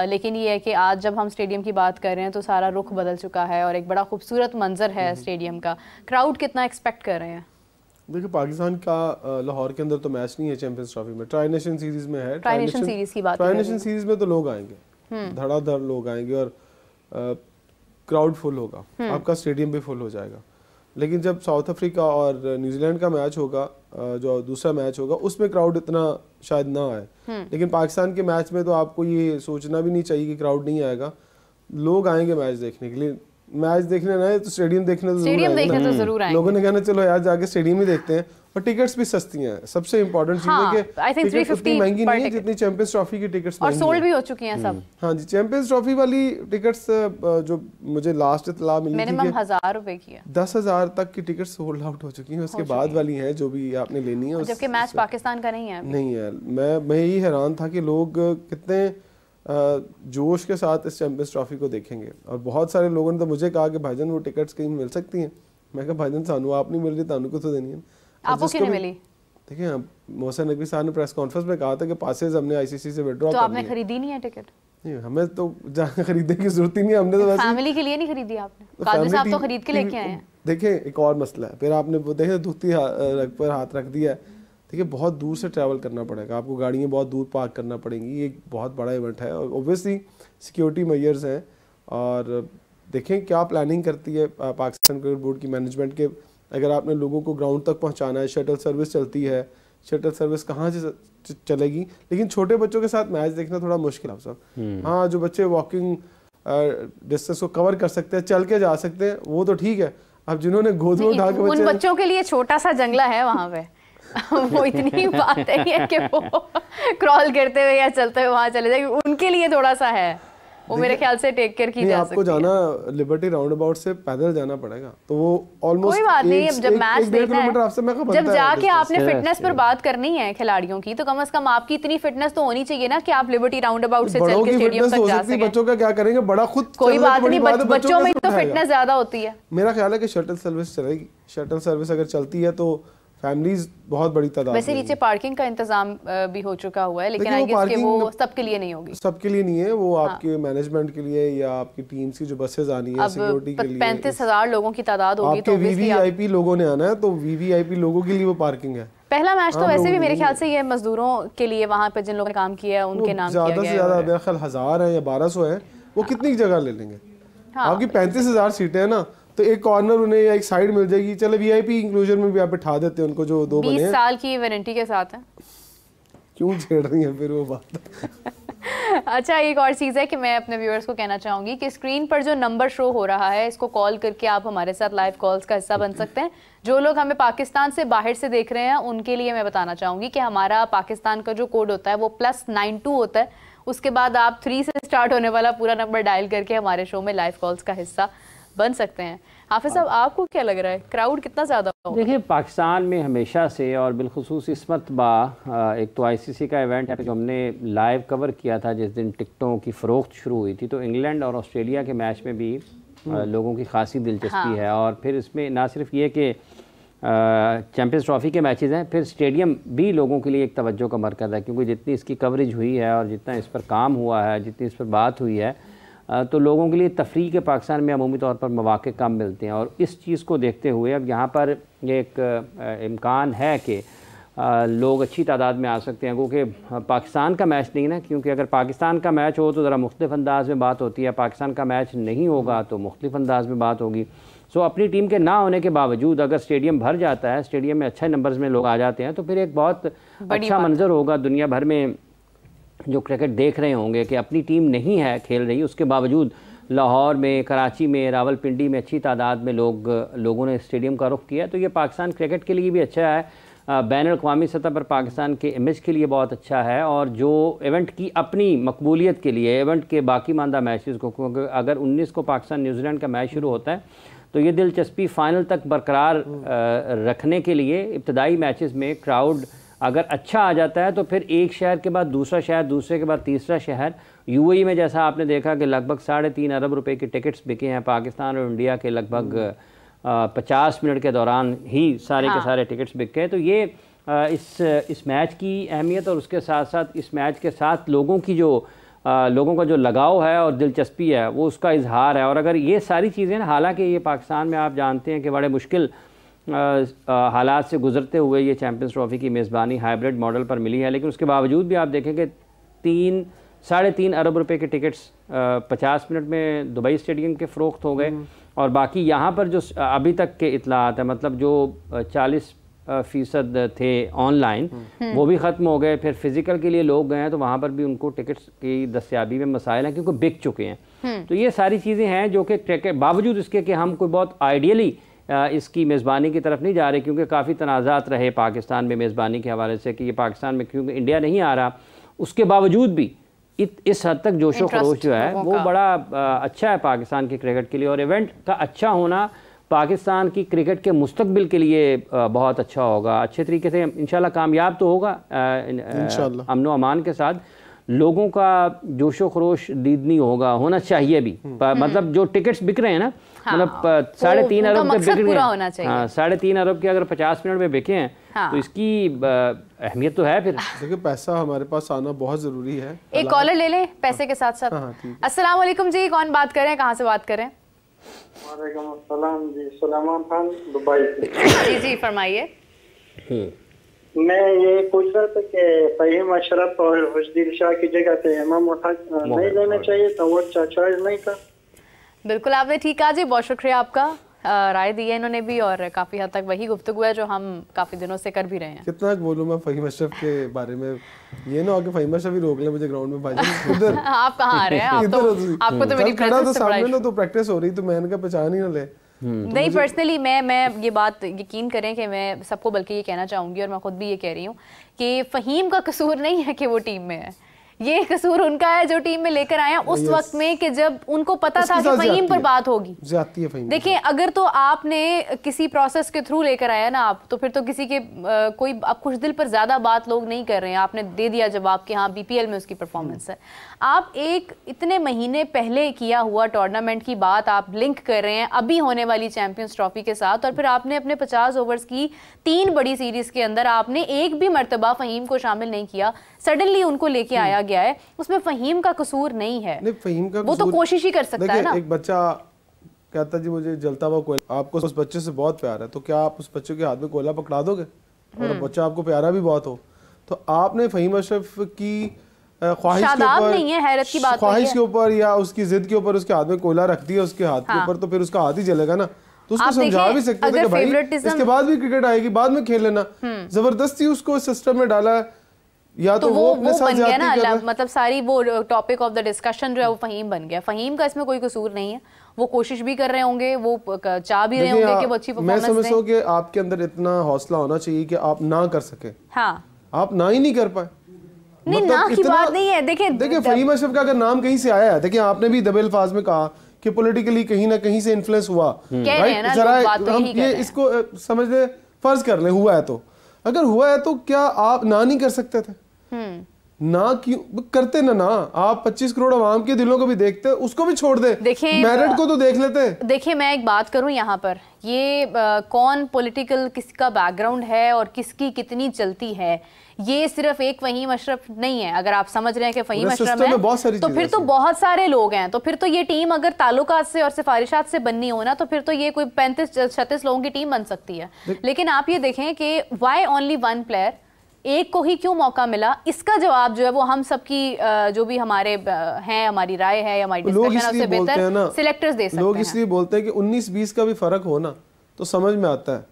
लेकिन ये है कि आज जब हम स्टेडियम की बात कर रहे हैं तो सारा रुख बदल चुका है और एक बड़ा खूबसूरत मंजर है स्टेडियम का। क्राउड कितना एक्सपेक्ट कर रहे हैं? देखिए पाकिस्तान का लाहौर के अंदर तो मैच नहीं है चैंपियंस ट्रॉफी में, ट्राई नेशन सीरीज में है। ट्राई नेशन सीरीज की बात, ट्राई नेशन सीरीज में तो लोग आएंगे, धड़ाधड़ लोग आएंगे और क्राउड फुल होगा, आपका स्टेडियम भी फुल हो जाएगा। लेकिन जब साउथ अफ्रीका और न्यूजीलैंड का मैच होगा, जो दूसरा मैच होगा, उसमें क्राउड इतना शायद ना आए। लेकिन पाकिस्तान के मैच में तो आपको ये सोचना भी नहीं चाहिए कि क्राउड नहीं आएगा, लोग आएंगे मैच देखने के लिए। मैच देखने ना तो स्टेडियम देखने तो जरूर आएंगे। लोगों ने कहना चलो यार जाके स्टेडियम ही देखते हैं, और टिकट्स भी सस्ती हैं। सबसे इम्पोर्टेंट चीज है कि टिकट उतनी महंगी नहीं है जितनी चैंपियंस ट्रॉफी की टिकट्स और सोल्ड भी हो चुकी हैं सब। हाँ जी, चैंपियंस ट्रॉफी वाली टिकट्स जो मुझे लास्ट इत्तला मिली थी कि 1000 रुपए की है, 10,000 तक की टिकट सोल्ड आउट हो चुकी हैं। उसके बाद वाली हैं जो भी आपने लेनी है, जबकि मैच पाकिस्तान का नहीं है। मैं यही हैरान था कि लोग कितने जोश के साथ इस चैंपियंस ट्रॉफी को देखेंगे। और बहुत सारे लोगों ने तो मुझे कहा कि भाईजान वो टिकट्स कहीं मिल सकती हैं। मैं कहा भाईजान सानू आप नहीं मिल रही, तानू को तो देनी है। आपको क्यों नहीं मिली? देखिए मोहसिन नकवी साहब ने प्रेस कॉन्फ्रेंस में कहा था कि पासेस हमने आईसीसी से विड्रॉ तो आपने खरीदी नहीं है टिकट? नहीं, हमें तो जाकर खरीदने की जरूरत ही नहीं, हमने तो फैमिली के लिए नहीं खरीदी आपने? कादरी साहब तो खरीद के लेके आए हैं। देखिए एक और मसला है, फिर आपने वो देखे धुती पर हाथ रख दिया है। देखिए बहुत दूर से ट्रैवल करना पड़ेगा आपको, गाड़ियाँ बहुत दूर पार्क करना पड़ेंगी। ये एक बहुत बड़ा इवेंट है और ओब्वियसली सिक्योरिटी मेजर्स हैं। और देखें क्या प्लानिंग करती है पाकिस्तान क्रिकेट बोर्ड की मैनेजमेंट के। अगर आपने लोगों को ग्राउंड तक पहुंचाना है, शटल सर्विस चलती है, शटल सर्विस कहाँ से चलेगी? लेकिन छोटे बच्चों के साथ मैच देखना थोड़ा मुश्किल है सब। हाँ, जो बच्चे वॉकिंग डिस्टेंस को कवर कर सकते हैं, चल के जा सकते हैं, वो तो ठीक है। अब जिन्होंने गोद में उठा के उन बच्चों के लिए छोटा सा जंगला है वहाँ पे वो इतनी बात नहीं है कि वो क्रॉल करते हुए या चलते हुए वहाँ चले जाए, उनके लिए थोड़ा सा है वो मेरे ख्याल से टेक केयर की जा सकती है। आपको जाना लिबर्टी राउंड अबाउट से पैदल जाना पड़ेगा, तो वो ऑलमोस्ट कोई बात नहीं। जब मैच देखना है, जब जाके आपने फिटनेस पर बात करनी है खिलाड़ियों की, तो कम से कम आपकी इतनी फिटनेस तो होनी चाहिए ना कि आप लिबर्टी राउंड अबाउट से चल के स्टेडियम तक जा सकें। बच्चों का क्या करेंगे, बड़ा खुद कोई बात नहीं, बच्चों में तो फिटनेस ज्यादा होती है। मेरा ख्याल है कि शटल सर्विस चलेगी। शटल सर्विस अगर चलती है तो फैमिलीज बहुत बड़ी तादाद। वैसे नीचे पार्किंग का इंतजाम भी हो चुका हुआ है, लेकिन आई गेस कि वो सबके लिए नहीं होगी। सबके लिए नहीं है, वो आपके मैनेजमेंट के लिए या आपकी टीम की जो बसेस आनी है सिक्योरिटी के लिए। 35,000 लोगों की तादाद होगी, तो वीवीआईपी लोगों ने आना है, तो वीवीआईपी लोगों के लिए वो पार्किंग है। पहला मैच तो वैसे भी मेरे ख्याल से ये मजदूरों के लिए, वहाँ पे जिन लोगों ने काम किया है उनके नाम किया गया है। ज्यादा से ज्यादा मेरा ख्याल 1000 है या 1200 है, वो कितनी जगह ले लेंगे? आपकी 35,000 सीटें है ना, तो एक कॉर्नर उन्हें या एक साइड मिल जाएगी। चलो वीआईपी इंक्लूजन में भी आप बिठा देते हैं उनको, जो 2 बने हैं। 20 साल की वारंटी के साथ है। क्यों छेड़ रही है फिर वो बात? अच्छा, एक और चीज़ है कि मैं अपने व्यूअर्स को कहना चाहूँगी कि स्क्रीन पर जो नंबर शो हो रहा है, इसको कॉल करके आप हमारे साथ लाइव कॉल्स का हिस्सा बन सकते हैं। जो लोग हमें पाकिस्तान से बाहर से देख रहे हैं उनके लिए मैं बताना चाहूँगी कि हमारा पाकिस्तान का जो कोड होता है वो +92 होता है। उसके बाद आप 3 से स्टार्ट होने वाला पूरा नंबर डायल करके हमारे शो में लाइव कॉल्स का हिस्सा बन सकते हैं। हाफिज साहब, आपको क्या लग रहा है, क्राउड कितना ज़्यादा होगा? देखिए पाकिस्तान में हमेशा से और बिलखुसूस इस मरतबा एक तो आईसीसी का इवेंट है जो हमने लाइव कवर किया था जिस दिन टिकटों की फ़रोख्त शुरू हुई थी, तो इंग्लैंड और ऑस्ट्रेलिया के मैच में भी लोगों की खासी दिलचस्पी है। और फिर इसमें ना सिर्फ ये कि चैंपियंस ट्रॉफ़ी के मैचेस हैं, फिर स्टेडियम भी लोगों के लिए एक तवज्जो का मरकज़ है, क्योंकि जितनी इसकी कवरेज हुई है और जितना इस पर काम हुआ है, जितनी इस पर बात हुई है, तो लोगों के लिए तफरीह के पाकिस्तान में अमूमी तौर पर मौक़े कम मिलते हैं। और इस चीज़ को देखते हुए अब यहाँ पर एक इम्कान है कि लोग अच्छी तादाद में आ सकते हैं, क्योंकि पाकिस्तान का मैच नहीं ना, क्योंकि अगर पाकिस्तान का मैच हो तो ज़रा मुख्तलिफ अंदाज में बात होती है, पाकिस्तान का मैच नहीं होगा तो मुख्तलिफ अंदाज में बात होगी। सो अपनी टीम के ना होने के बावजूद अगर स्टेडियम भर जाता है, स्टेडियम में अच्छे नंबर्स में लोग आ जाते हैं, तो फिर एक बहुत अच्छा मंजर होगा। दुनिया भर में जो क्रिकेट देख रहे होंगे कि अपनी टीम नहीं है खेल रही, उसके बावजूद लाहौर में, कराची में, रावलपिंडी में अच्छी तादाद में लोगों ने स्टेडियम का रुख किया। तो ये पाकिस्तान क्रिकेट के लिए भी अच्छा है, बैन अवी सतह पर पाकिस्तान के इमेज के लिए बहुत अच्छा है, और जो इवेंट की अपनी मकबूलियत के लिए, इवेंट के बाकी मानदा मैचेस को, क्योंकि अगर 19 को पाकिस्तान न्यूजीलैंड का मैच शुरू होता है तो ये दिलचस्पी फ़ाइनल तक बरकरार रखने के लिए इब्तदाई मैचेस में क्राउड अगर अच्छा आ जाता है तो फिर एक शहर के बाद दूसरा शहर, दूसरे के बाद तीसरा शहर। यूएई में जैसा आपने देखा कि लगभग 3.5 अरब रुपए के टिकट्स बिके हैं, पाकिस्तान और इंडिया के लगभग 50 मिनट के दौरान ही सारे के सारे टिकट्स बिक गए। तो ये इस मैच की अहमियत और उसके साथ साथ इस मैच के साथ लोगों की जो लोगों का जो लगाव है और दिलचस्पी है वो उसका इजहार है। और अगर ये सारी चीज़ें, हालांकि ये पाकिस्तान में आप जानते हैं कि बड़े मुश्किल हालात से गुजरते हुए ये चैम्पियंस ट्रॉफ़ी की मेज़बानी हाइब्रिड मॉडल पर मिली है, लेकिन उसके बावजूद भी आप देखें कि 3-3.5 अरब रुपए के टिकट्स 50 मिनट में दुबई स्टेडियम के फ़रोख्त हो गए। और बाकी यहाँ पर जो अभी तक के इतलात है, मतलब जो 40% थे ऑनलाइन, वो भी ख़त्म हो गए। फिर फिज़िकल के लिए लोग गए हैं तो वहाँ पर भी उनको टिकट्स की दस्तयाबी में मसाइल हैं क्योंकि बिक चुके हैं। तो ये सारी चीज़ें हैं जो कि क्रिकेट, बावजूद इसके कि हम कोई बहुत आइडियली इसकी मेज़बानी की तरफ नहीं जा रहे, क्योंकि काफ़ी तनाज़ात रहे पाकिस्तान में मेज़बानी के हवाले से कि ये पाकिस्तान में क्योंकि इंडिया नहीं आ रहा, उसके बावजूद भी इस हद तक जोशो खरोश जो है वो बड़ा अच्छा है पाकिस्तान की क्रिकेट के लिए। और इवेंट का अच्छा होना पाकिस्तान की क्रिकेट के मुस्तकबिल के लिए बहुत अच्छा होगा। अच्छे तरीके से इंशाल्लाह कामयाब तो होगा अमनो अमान के साथ। लोगों का जोशो खरोश दीदनी होना चाहिए भी। मतलब जो टिकट्स बिक रहे हैं ना, मतलब 3.5 अरब के बिक रहे हैं, हाँ 3.5 अरब के अगर 50 मिनट में बिके हैं तो इसकी अहमियत तो है। फिर देखिए पैसा हमारे पास आना बहुत जरूरी है। एक कॉलर ले लें पैसे के साथ साथ। अस्सलाम वालेकुम जी, कौन बात कर रहे हैं, कहाँ से बात कर रहे हैं? वालेकुम अस्सलाम जी, सुलेमान खान दुबई से। जी जी फरमाइए। मैं ये पूछ रहा था कि फहीम अशरफ और खुशदिल शाह की जगह पे इमाम नहीं लेना चाहिए था, वो चॉइस नहीं था। बिल्कुल आपने ठीक कहा जी, बहुत शुक्रिया आपका। राय दी है इन्होंने भी और काफ़ी हद तक वही गुफ्तगू है जो हम काफ़ी दिनों से कर भी रहे हैं। कितना बोलूं मैं फहीम अशरफ के बारे में, ये ना आके फहीम अशरफ ही रोक ले मुझे ग्राउंड में भाई इधर। आप कहाँ आ रहे हैं? आपको तो मेरी प्रेजेंस से सामने ना तो प्रैक्टिस हो रही, तो मैंने कहा पहचान ही ना ले। नहीं पर्सनली मैं ये बात यकीन करें कि मैं सबको बल्कि ये कहना चाहूँगी और मैं खुद भी ये कह रही हूँ कि फ़हीम का कसूर नहीं है कि वो टीम में है, ये कसूर उनका है जो टीम में लेकर आए उस वक्त में कि जब उनको पता था कि फहीम पर बात होगी। देखिए अगर तो आपने किसी प्रोसेस के थ्रू लेकर आया ना आप, तो फिर तो किसी के कोई आप खुश दिल पर ज्यादा बात लोग नहीं कर रहे हैं। आपने दे दिया जवाब कि हाँ बीपीएल में उसकी परफॉर्मेंस है। आप एक इतने महीने पहले किया हुआ टूर्नामेंट की बात आप लिंक कर रहे हैं अभी होने वाली चैंपियंस ट्रॉफी के साथ, और फिर आपने अपने 50 ओवर्स की 3 बड़ी सीरीज के अंदर आपने एक भी मर्तबा फहीम को शामिल नहीं किया, सडनली उनको लेके आया गया है। उसमें फहीम का कसूर नहीं है, फहीम का वो तो कोशिश ही कर सकता है ना। एक बच्चा कहता जी मुझे जलता हुआ कोयला, आपको उस बच्चे से बहुत प्यार है, तो क्या आप उस बच्चे के हाथ में कोयला पकड़ा दोगे? और बच्चा आपको प्यारा भी बहुत हो, तो आपने फहीम अशरफ की ख्वाहिश के ऊपर या उसकी जिद के ऊपर उसके हाथ में कोयला रख दिया उसके हाथ के ऊपर, तो फिर उसका हाथ ही जलेगा ना। तो उसको समझा भी सकते थे कि भाई इसके बाद भी क्रिकेट आएगी, बाद में खेल लेना। जबरदस्ती उसको सिस्टम में डाला या तो वो अपने साथ बन गया ना, मतलब सारी वो टॉपिक ऑफ द डिस्कशन जो है वो फहीम बन गया। फहीम का इसमें कोई कसूर नहीं है, वो कोशिश भी कर रहे होंगे, वो चाह भी रहे होंगे कि वो अच्छी परफॉर्मेंस दें। मैं समझता हूं कि आपके अंदर इतना हौसला होना चाहिए कि आप ना कर सके। हाँ आप ना ही नहीं कर पाए, नहीं ना की बात नहीं है। देखिए फहीम अशरफ का अगर नाम कहीं से आया है, देखिए आपने भी दबे अल्फाज में कहा कि पॉलिटिकली कहीं ना कहीं से इन्फ्लुएंस हुआ, जरा हम ये इसको समझ ले, फर्ज कर ले हुआ है, तो अगर हुआ है तो क्या आप ना नहीं कर सकते थे? ना क्यों करते ना आप 25 करोड़ आवाम के दिलों को भी देखते, उसको भी छोड़ दे, मेरिट को तो देख लेते। देखिए मैं एक बात करूं यहाँ पर, ये कौन पॉलिटिकल किसका बैकग्राउंड है और किसकी कितनी चलती है, ये सिर्फ एक फहीम अशरफ नहीं है। अगर आप समझ रहे हैं कि फहीम अशरफ है तो फिर तो बहुत सारे लोग हैं। तो फिर तो ये टीम अगर ताल्लुकात से और सिफारिशात से बननी हो ना, तो फिर तो ये कोई 35-36 लोगों की टीम बन सकती है। लेकिन आप ये देखें कि वाई ओनली वन प्लेयर, एक को ही क्यों मौका मिला, इसका जवाब जो है वो हम सबकी जो भी हमारे हैं, हमारी राय है, हमारी डिस्कशन है, उससे बेहतर सिलेक्टर्स दे सकते हैं। लोग इसलिए बोलते हैं कि 19-20 का भी फर्क हो ना तो समझ में आता है